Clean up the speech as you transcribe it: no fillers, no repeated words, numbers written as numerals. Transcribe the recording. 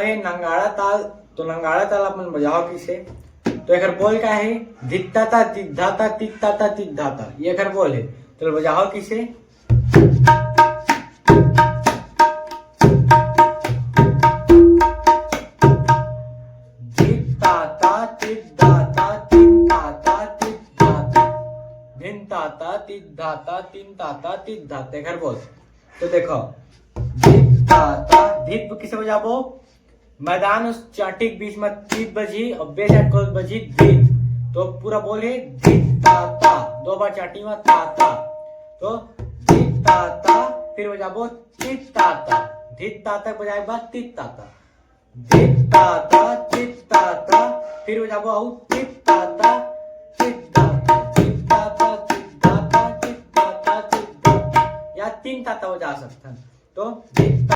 है नंगाड़ा ताल। तो नंगाड़ा ताल अपन बजाओ किसे? तो एक बोल क्या है? धित्ताता तिद्धाता तित्ताता तिद्धाता, ये एक बोल है। तो बजाओ किसे? धित्ताता तिद्धाता तिन्ताता तिद्धाता, धिन्ताता तिद्धाता तिन्ताता तिद्धाता, एक बोल। तो देखो धित्ताता, धिप किसे बजाबो? मैदान उस चाटी के बीच में तीत बजी और बे साइड को बजी धित। तो पूरा बोल है धित्ताता, दो बार चाटी में ताता। तो धित्ताता, फिर बजाबो तित्ताता, धित्ताता बजाए बाद तित्ताता, धित्ताता तित्ताता, फिर बजाबो आउ तित्ताता तित्ताता तित्ताता तित्ताता तित्ताता तित्ताता, या तीन ताता बजा सकता। तो